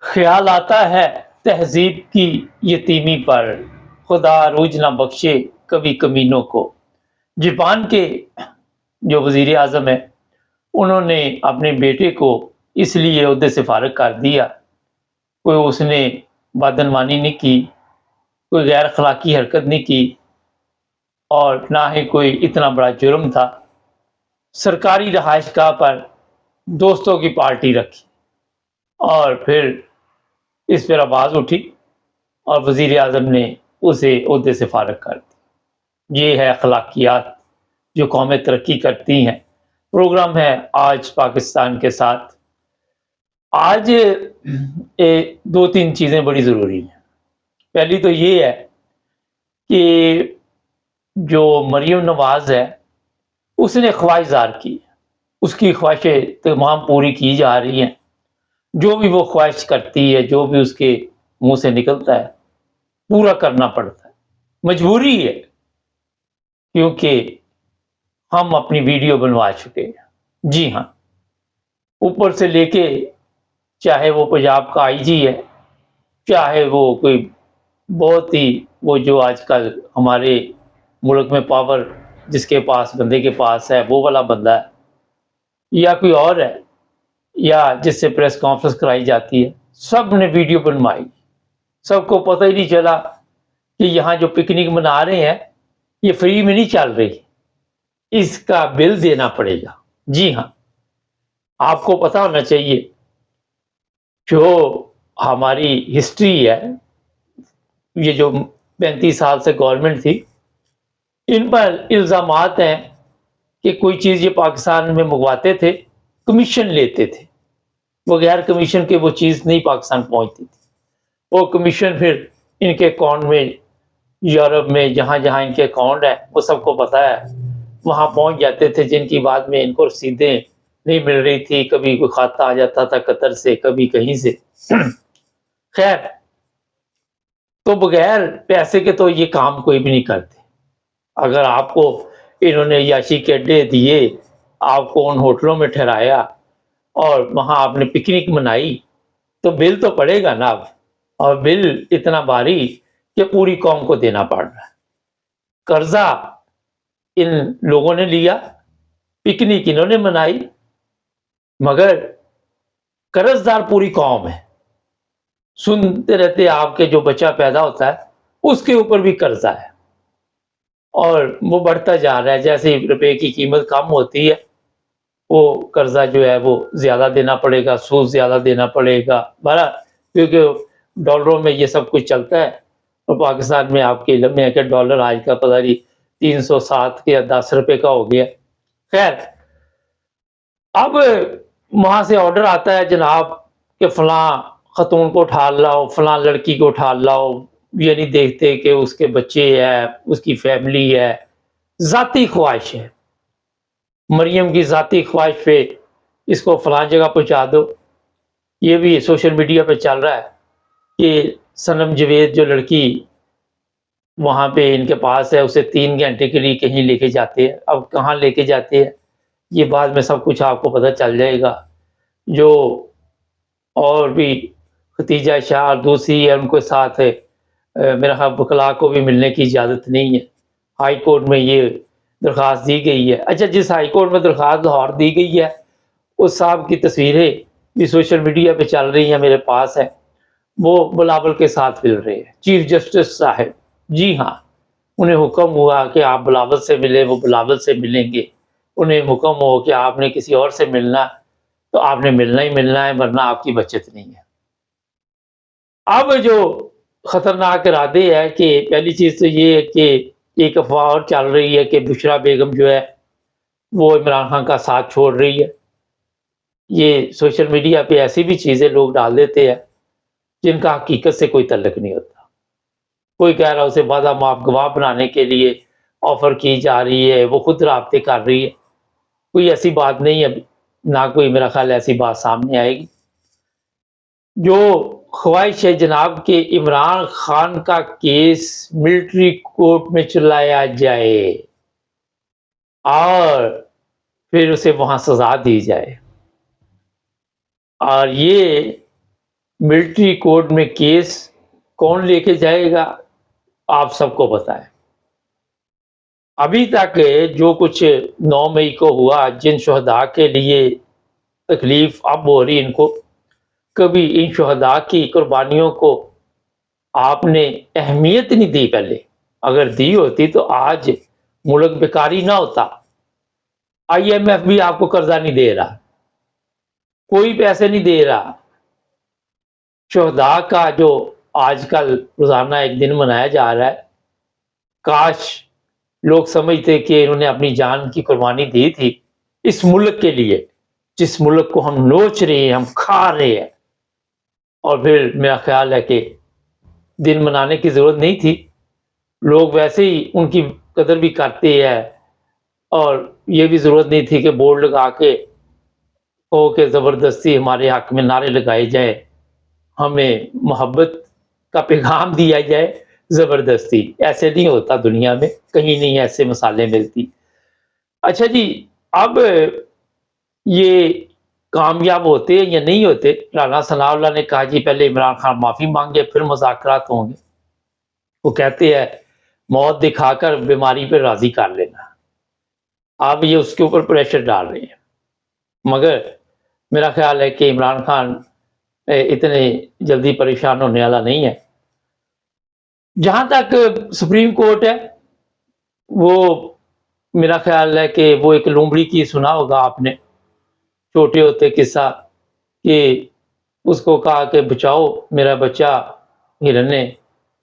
خیال آتا ہے تہذیب کی یتیمی پر، خدا عروج نہ بخشے کبھی کمینوں کو۔ جاپان کے جو وزیر اعظم ہیں انہوں نے اپنے بیٹے کو اس لیے عہدے سے فارغ کر دیا، کوئی اس نے بدعنوانی نہیں کی، کوئی غیر اخلاقی حرکت نہیں کی، اور نہ ہی کوئی اتنا بڑا جرم تھا۔ سرکاری رہائش گاہ پر دوستوں کی پارٹی رکھی اور پھر اس پر آواز اٹھی اور وزیر اعظم نے اسے عہدے سے فارغ کر دی۔ یہ ہے اخلاقیات جو قومیں ترقی کرتی ہیں۔ پروگرام ہے آج پاکستان کے ساتھ۔ آج دو تین چیزیں بڑی ضروری ہیں۔ پہلی تو یہ ہے کہ جو مریم نواز ہے اس نے خواہش ظاہر کی، اس کی خواہشیں تمام پوری کی جا رہی ہیں۔ جو بھی وہ خواہش کرتی ہے، جو بھی اس کے منہ سے نکلتا ہے پورا کرنا پڑتا ہے، مجبوری ہے، کیونکہ ہم اپنی ویڈیو بنوا چکے ہیں۔ جی ہاں، اوپر سے لے کے چاہے وہ پنجاب کا آئی جی ہے، چاہے وہ کوئی بہت ہی وہ جو آج کل ہمارے ملک میں پاور جس کے پاس بندے کے پاس ہے وہ والا بندہ ہے، یا کوئی اور ہے، یا جس سے پریس کانفرنس کرائی جاتی ہے، سب نے ویڈیو بنوائی۔ سب کو پتہ ہی نہیں چلا کہ یہاں جو پکنک منا رہے ہیں یہ فری میں نہیں چل رہی، اس کا بل دینا پڑے گا۔ جی ہاں، آپ کو پتہ ہونا چاہیے جو ہماری ہسٹری ہے، یہ جو 35 سال سے گورنمنٹ تھی، ان پر الزامات ہیں کہ کوئی چیز یہ پاکستان میں منگواتے تھے، کمیشن لیتے تھے، بغیر کمیشن کے وہ چیز نہیں پاکستان پہنچتی تھی۔ وہ کمیشن پھر ان کے اکاؤنٹ میں، یورپ میں جہاں جہاں ان کے اکاؤنٹ ہے وہ سب کو پتہ ہے، وہاں پہنچ جاتے تھے، جن کی بعد میں ان کو رسیدیں نہیں مل رہی تھی، کبھی کوئی خط آ جاتا تھا قطر سے، کبھی کہیں سے۔ خیر، تو بغیر پیسے کے تو یہ کام کوئی بھی نہیں کرتے۔ اگر آپ کو انہوں نے یاشی کے اڈے دیے، آپ کو ان ہوٹلوں میں ٹھہرایا اور وہاں آپ نے پکنک منائی، تو بل تو پڑے گا نا اب، اور بل اتنا بھاری کہ پوری قوم کو دینا پڑ رہا ہے۔ قرضہ ان لوگوں نے لیا، پکنک انہوں نے منائی، مگر قرض دار پوری قوم ہے۔ سنتے رہتے آپ کے جو بچہ پیدا ہوتا ہے اس کے اوپر بھی قرضہ ہے، اور وہ بڑھتا جا رہا ہے۔ جیسے روپے کی قیمت کم ہوتی ہے وہ قرضہ جو ہے وہ زیادہ دینا پڑے گا، سود زیادہ دینا پڑے گا، بہرحال کیونکہ ڈالروں میں یہ سب کچھ چلتا ہے، اور پاکستان میں آپ کے علم میں ہے کہ ڈالر آج کا پتہ نہیں 307 یا 10 روپے کا ہو گیا۔ خیر، اب وہاں سے آرڈر آتا ہے جناب کہ فلاں خاتون کو اٹھا لاؤ، فلاں لڑکی کو اٹھا لاؤ، یہ نہیں دیکھتے کہ اس کے بچے ہے، اس کی فیملی ہے، ذاتی خواہش ہے، مریم کی ذاتی خواہش پہ اس کو فلاں جگہ پہنچا دو۔ یہ بھی سوشل میڈیا پہ چل رہا ہے کہ صنم جاوید جو لڑکی وہاں پہ ان کے پاس ہے اسے 3 گھنٹے کے لیے کہیں لے کے جاتے ہیں۔ اب کہاں لے کے جاتے ہیں یہ بعد میں سب کچھ آپ کو پتہ چل جائے گا۔ جو اور بھی ختیجہ شاہ اور دوسری ہے ان کے ساتھ ہے، میرا خیال وکلاء کو بھی ملنے کی اجازت نہیں ہے۔ ہائی کورٹ میں یہ درخواست دی گئی ہے۔ اچھا، جس ہائی کورٹ میں درخواست لاہور دی گئی ہے اس صاحب کی تصویریں بھی سوشل میڈیا پہ چل رہی ہیں، میرے پاس ہے، وہ بلاول کے ساتھ مل رہے ہیں، چیف جسٹس صاحب۔ جی ہاں، انہیں حکم ہوا کہ آپ بلاول سے ملیں، وہ بلاول سے ملیں گے۔ انہیں حکم ہو کہ آپ نے کسی اور سے ملنا تو آپ نے ملنا ہی ملنا ہے، ورنہ آپ کی بچت نہیں ہے۔ اب جو خطرناک ارادے ہے کہ پہلی چیز تو یہ ہے کہ ایک افواہ اور چل رہی ہے کہ بشرا بیگم جو ہے وہ عمران خان کا ساتھ چھوڑ رہی ہے۔ یہ سوشل میڈیا پہ ایسی بھی چیزیں لوگ ڈال دیتے ہیں جن کا حقیقت سے کوئی تعلق نہیں ہوتا۔ کوئی کہہ رہا اسے وعدہ معاف گواہ بنانے کے لیے آفر کی جا رہی ہے، وہ خود رابطے کر رہی ہے، کوئی ایسی بات نہیں ہے، نہ کوئی میرا خیال ایسی بات سامنے آئے گی۔ جو خواہش ہے جناب کہ عمران خان کا کیس ملٹری کورٹ میں چلایا جائے اور پھر اسے وہاں سزا دی جائے، اور یہ ملٹری کوڈ میں کیس کون لے کے جائے گا آپ سب کو پتا ہے۔ ابھی تک جو کچھ 9 مئی کو ہوا، جن شہداء کے لیے تکلیف اب ہو رہی ان کو، کبھی ان شہداء کی قربانیوں کو آپ نے اہمیت نہیں دی پہلے۔ اگر دی ہوتی تو آج ملک بیکاری نہ ہوتا۔ IMF بھی آپ کو قرضہ نہیں دے رہا، کوئی پیسے نہیں دے رہا۔ شہداء کا جو آج کل روزانہ ایک دن منایا جا رہا ہے، کاش لوگ سمجھتے کہ انہوں نے اپنی جان کی قربانی دی تھی اس ملک کے لیے، جس ملک کو ہم نوچ رہے ہیں، ہم کھا رہے ہیں۔ اور پھر میرا خیال ہے کہ دن منانے کی ضرورت نہیں تھی، لوگ ویسے ہی ان کی قدر بھی کرتے ہیں، اور یہ بھی ضرورت نہیں تھی کہ بورڈ لگا کے ہو کہ زبردستی ہمارے حق میں نعرے لگائے جائیں، ہمیں محبت کا پیغام دیا جائے زبردستی۔ ایسے نہیں ہوتا دنیا میں، کہیں نہیں ایسے مثالیں ملتی۔ اچھا جی، اب یہ کامیاب ہوتے یا نہیں ہوتے؟ رانا ثناء اللہ نے کہا جی پہلے عمران خان معافی مانگے پھر مذاکرات ہوں گے۔ وہ کہتے ہیں موت دکھا کر بیماری پہ راضی کر لینا۔ آپ یہ اس کے اوپر پریشر ڈال رہے ہیں، مگر میرا خیال ہے کہ عمران خان اتنے جلدی پریشان ہونے والا نہیں ہے۔ جہاں تک سپریم کورٹ ہے، وہ میرا خیال ہے کہ وہ ایک لومڑی کی سنا ہوگا آپ نے، چھوٹے ہوتے قصہ، کہ اس کو کہا کہ بچاؤ میرا بچہ ہرن ہے،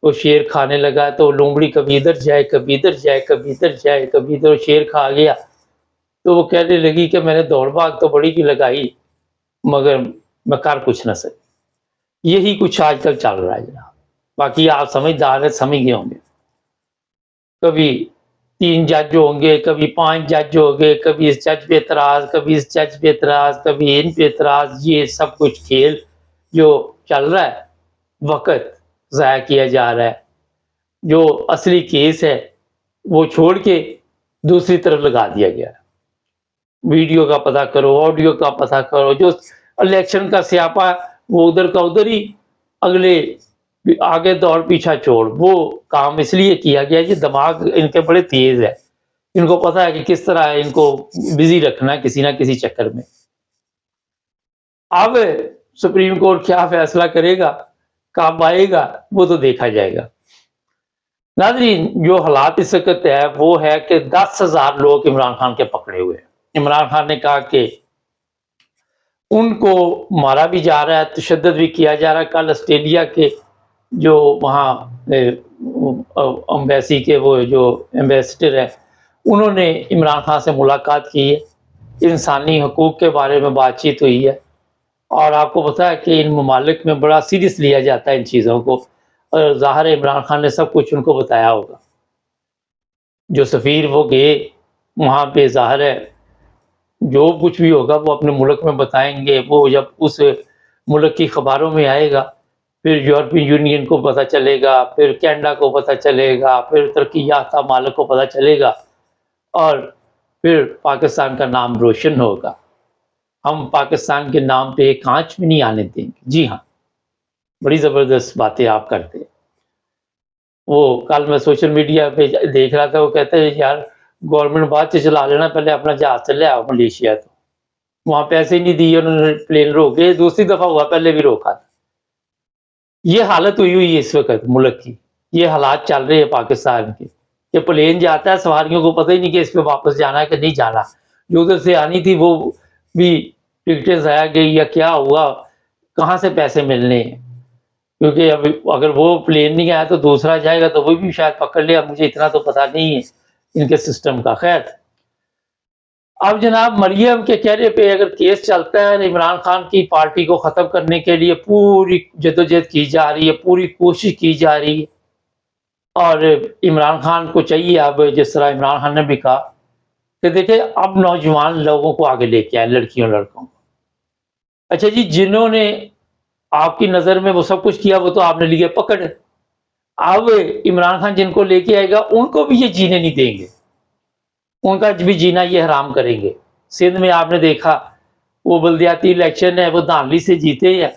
وہ شیر کھانے لگا تو لومڑی کبھی ادھر جائے کبھی ادھر جائے کبھی ادھر جائے کبھی ادھر، شیر کھا گیا تو وہ کہنے لگی کہ میں نے دوڑ بھاگ تو بڑی کی لگائی مگر میں کر کچھ نہ سکی۔ یہی کچھ آج کل چل رہا ہے جناب۔ باقی آپ سمجھدار ہیں، سمجھ گئے ہوں گے۔ کبھی 3 جج ہوں گے، کبھی 5 جج ہوں گے، کبھی اس جج پہ اعتراض، کبھی اس جج پہ اعتراض، کبھی ان پہ اعتراض۔ یہ سب کچھ کھیل جو چل رہا ہے، وقت ضائع کیا جا رہا ہے۔ جو اصلی کیس ہے وہ چھوڑ کے دوسری طرف لگا دیا گیا ہے۔ ویڈیو کا پتہ کرو، آڈیو کا پتہ کرو، جو الیکشن کا سیاپا وہ ادھر کا ادھر ہی، اگلے آگے دوڑ پیچھا چھوڑ۔ وہ کام اس لیے کیا گیا کہ دماغ ان کے بڑے تیز ہے، ان کو پتہ ہے کہ کس طرح ان کو بزی رکھنا ہے کسی نہ کسی چکر میں۔ اب سپریم کورٹ کیا فیصلہ کرے گا، کب آئے گا، وہ تو دیکھا جائے گا۔ ناظرین، جو حالات اس وقت ہے وہ ہے کہ 10,000 لوگ عمران خان کے پکڑے ہوئے ہیں۔ عمران خان نے کہا کہ ان کو مارا بھی جا رہا ہے، تشدد بھی کیا جا رہا ہے۔ کل آسٹریلیا کے جو وہاں امبیسی کے وہ جو ایمبیسڈر ہے، انہوں نے عمران خان سے ملاقات کی ہے، انسانی حقوق کے بارے میں بات چیت ہوئی ہے، اور آپ کو پتہ ہے کہ ان ممالک میں بڑا سیریس لیا جاتا ہے ان چیزوں کو، اور ظاہر ہے عمران خان نے سب کچھ ان کو بتایا ہوگا۔ جو سفیر وہ گئے وہاں پہ، ظاہر ہے جو کچھ بھی ہوگا وہ اپنے ملک میں بتائیں گے۔ وہ جب اس ملک کی خبروں میں آئے گا، پھر یورپین یونین کو پتہ چلے گا، پھر کینیڈا کو پتہ چلے گا، پھر ترقی یافتہ ممالک کو پتہ چلے گا، اور پھر پاکستان کا نام روشن ہوگا۔ ہم پاکستان کے نام پہ ایک آنچ بھی نہیں آنے دیں گے۔ جی ہاں، بڑی زبردست باتیں آپ کرتے ہیں۔ وہ کل میں سوشل میڈیا پہ دیکھ رہا تھا، وہ کہتے ہیں یار گورنمنٹ بعد سے چلا لینا، پہلے اپنا جہاز سے لے آؤ ملیشیا، تو وہاں پیسے نہیں دیے انہوں نے، پلین روکے، دوسری دفعہ ہوا، پہلے بھی روکا تھا۔ یہ حالت ہوئی ہے اس وقت ملک کی، یہ حالات چل رہے ہیں پاکستان کے، کہ پلین جاتا ہے، سواریوں کو پتہ ہی نہیں کہ اس پہ واپس جانا ہے کہ نہیں جانا، جو ادھر سے آنی تھی وہ بھی ٹکٹیں ضائع گئی یا کیا ہوا، کہاں سے پیسے ملنے ہیں، کیونکہ اب اگر وہ پلین نہیں آیا تو دوسرا جائے گا تو وہ بھی شاید پکڑ لے۔ اب مجھے اتنا تو پتہ نہیں ہے ان کے سسٹم کا۔ خیر، اب جناب مریم کے کہنے پہ اگر کیس چلتا ہے، عمران خان کی پارٹی کو ختم کرنے کے لیے پوری جدوجہد کی جا رہی ہے، پوری کوشش کی جا رہی ہے، اور عمران خان کو چاہیے اب، جس طرح عمران خان نے بھی کہا کہ دیکھیں اب نوجوان لوگوں کو آگے لے کے آئے، لڑکیوں لڑکوں کو۔ اچھا جی، جنہوں نے آپ کی نظر میں وہ سب کچھ کیا وہ تو آپ نے لیے پکڑ، اب عمران خان جن کو لے کے آئے گا ان کو بھی یہ جینے نہیں دیں گے، ان کا بھی جینا یہ حرام کریں گے۔ سندھ میں آپ نے دیکھا وہ بلدیاتی الیکشن ہے، وہ دھاندلی سے جیتے ہیں،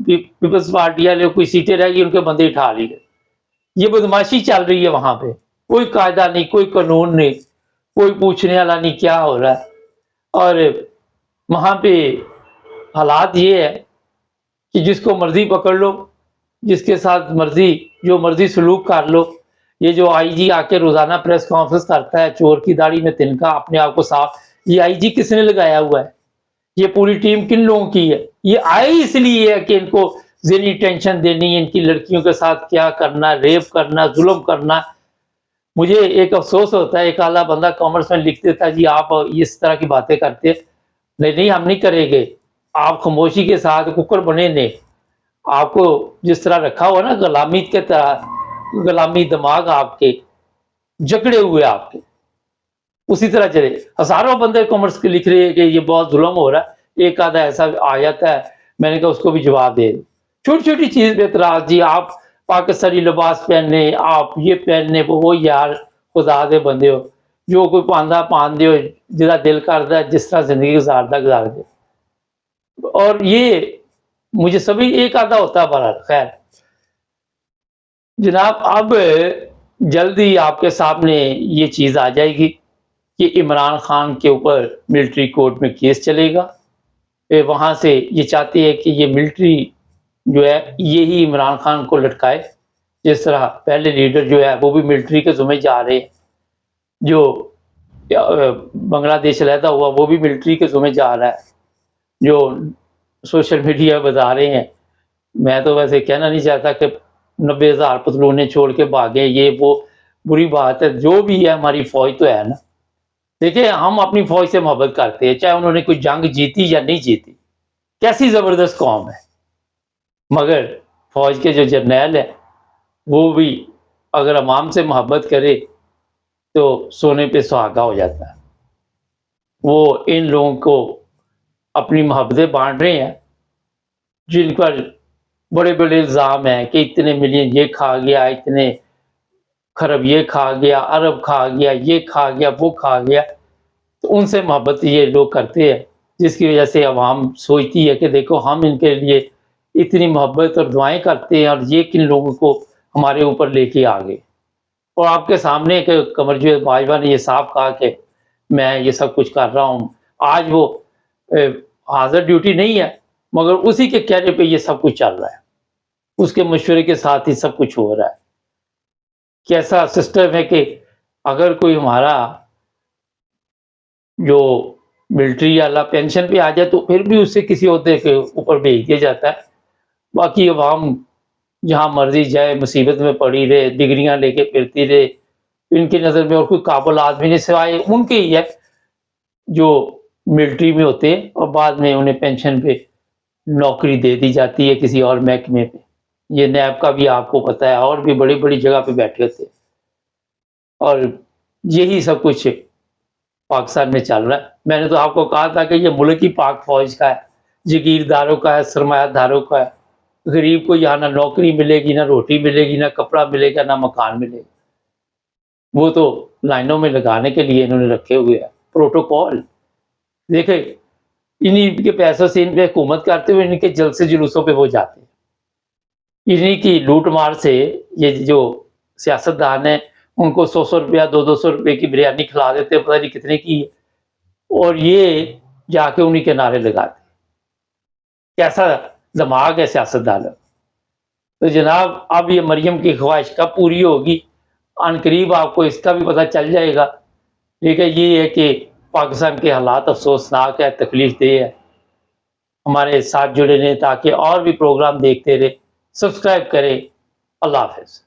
پیپلز پارٹی والے کوئی سیٹیں رہ گئی ان کے بندے اٹھا لیے. یہ بدماشی چل رہی ہے وہاں پہ. کوئی قاعدہ نہیں, کوئی قانون نہیں, کوئی پوچھنے والا نہیں کیا ہو رہا ہے. اور وہاں پہ حالات یہ ہے کہ جس کو مرضی پکڑ لو, جس کے ساتھ مرضی جو مرضی سلوک کر لو. یہ جو آئی جی آ کے روزانہ پریس کانفرنس کرتا ہے, چور کی داڑھی میں تنکا, اپنے آپ کو صاف, یہ آئی جی کس نے لگایا ہوا ہے؟ یہ پوری ٹیم کن لوگوں کی ہے؟ یہ آئے اس لیے ہے کہ ان کو ذہنی ٹینشن دینی, ان کی لڑکیوں کے ساتھ کیا کرنا, ریپ کرنا, ظلم کرنا. مجھے ایک افسوس ہوتا ہے, ایک اعلیٰ بندہ کامرس میں لکھ دیتا ہے جی آپ اس طرح کی باتیں کرتے ہیں. نہیں ہم نہیں کریں گے. آپ خاموشی کے ساتھ ککر بنے نے, آپ کو جس طرح رکھا ہوا نا غلامی کے طرح, غلامی دماغ آپ کے جکڑے ہوئے آپ کے, اسی طرح چلے. ہزاروں بندے کامرس کے لکھ رہے ہیں کہ یہ بہت ظلم ہو رہا ہے. ایک آدھا ایسا آ جاتا ہے, میں نے کہا اس کو بھی جواب دے. چھوٹی چھوٹی چیز پہ اعتراض, جی آپ پاکستانی لباس پہننے, آپ یہ پہننے, وہ یار خدا دے بندے ہو, جو کوئی پاندہ پان دے, جدا دل کرتا ہے جس طرح زندگی گزارتا گزار دے. اور یہ مجھے سبھی ایک آدھا ہوتا ہے بہرحال. خیر جناب, اب جلدی آپ کے سامنے یہ چیز آ جائے گی کہ عمران خان کے اوپر ملٹری کورٹ میں کیس چلے گا. وہاں سے یہ چاہتے ہیں کہ یہ ملٹری جو ہے یہی عمران خان کو لٹکائے, جس طرح پہلے لیڈر جو ہے وہ بھی ملٹری کے ذمہ جا رہے ہیں. جو بنگلہ دیش علیحدہ ہوا وہ بھی ملٹری کے ذمہ جا رہا ہے. جو سوشل میڈیا بتا رہے ہیں, میں تو ویسے کہنا نہیں چاہتا کہ 90,000 پتلونے چھوڑ کے بھاگے, یہ وہ بری بات ہے. جو بھی ہے ہماری فوج تو ہے نا. دیکھیں ہم اپنی فوج سے محبت کرتے ہیں, چاہے انہوں نے کوئی جنگ جیتی یا نہیں جیتی. کیسی زبردست قوم ہے, مگر فوج کے جو جرنیل ہے وہ بھی اگر عوام سے محبت کرے تو سونے پہ سہاگا ہو جاتا ہے. وہ ان لوگوں کو اپنی محبتیں بانٹ رہے ہیں جن پر بڑے بڑے الزام ہیں کہ اتنے ملین یہ کھا گیا, اتنے خرب یہ کھا گیا, ارب کھا گیا, یہ کھا گیا, وہ کھا گیا. تو ان سے محبت یہ لوگ کرتے ہیں, جس کی وجہ سے عوام سوچتی ہے کہ دیکھو ہم ان کے لیے اتنی محبت اور دعائیں کرتے ہیں, اور یہ کن لوگوں کو ہمارے اوپر لے کے آ گئے. اور آپ کے سامنے کہ قمرجیت باجوہ نے یہ صاف کہا کہ میں یہ سب کچھ کر رہا ہوں. آج وہ حاضر ڈیوٹی نہیں ہے, مگر اسی کے کہنے پہ یہ سب کچھ چل رہا ہے, اس کے مشورے کے ساتھ ہی سب کچھ ہو رہا ہے. کیسا سسٹم ہے کہ اگر کوئی ہمارا جو ملٹری والا پینشن پہ آ جائے تو پھر بھی اس سے کسی عہدے کے اوپر بھیج دیا جاتا ہے. باقی عوام جہاں مرضی جائے, مصیبت میں پڑی رہے, ڈگریاں لے کے پھرتی رہے, ان کی نظر میں اور کوئی قابل آدمی نہیں سوائے ان کے ہی ہے جو ملٹری میں ہوتے ہیں, اور بعد میں انہیں پینشن پہ نوکری دے دی جاتی ہے کسی اور محکمے پہ. یہ نیب کا بھی آپ کو پتہ ہے, اور بھی بڑی بڑی جگہ پہ بیٹھے ہوتے ہیں. اور یہی سب کچھ پاکستان میں چل رہا ہے. میں نے تو آپ کو کہا تھا کہ یہ ملک ہی پاک فوج کا ہے, جگیرداروں کا ہے, سرمایہ داروں کا ہے. غریب کو یہاں نہ نوکری ملے گی, نہ روٹی ملے گی, نہ کپڑا ملے گا, نہ مکان ملے گا. وہ تو لائنوں میں لگانے کے لیے انہوں نے رکھے ہوئے ہیں پروٹوکول. دیکھیں انہی کے پیسوں سے ان پہ حکومت کرتے ہوئے ان کے جلسے جلوسوں پہ وہ جاتے ہیں. انہی کی لوٹ مار سے یہ جو سیاستدان ہیں ان کو 100 روپیہ 200 روپے کی بریانی کھلا دیتے, پتہ نہیں کتنے کی ہے, اور یہ جا کے انہی کے نعرے لگاتے. کیسا دماغ ہے سیاستدان. تو جناب اب یہ مریم کی خواہش کب پوری ہوگی, ان قریب آپ کو اس کا بھی پتہ چل جائے گا. لیکن یہ ہے کہ پاکستان کے حالات افسوسناک ہے, تکلیف دہ ہے. ہمارے ساتھ جڑے رہیں تاکہ اور بھی پروگرام دیکھتے رہے. سبسکرائب کریں. اللہ حافظ.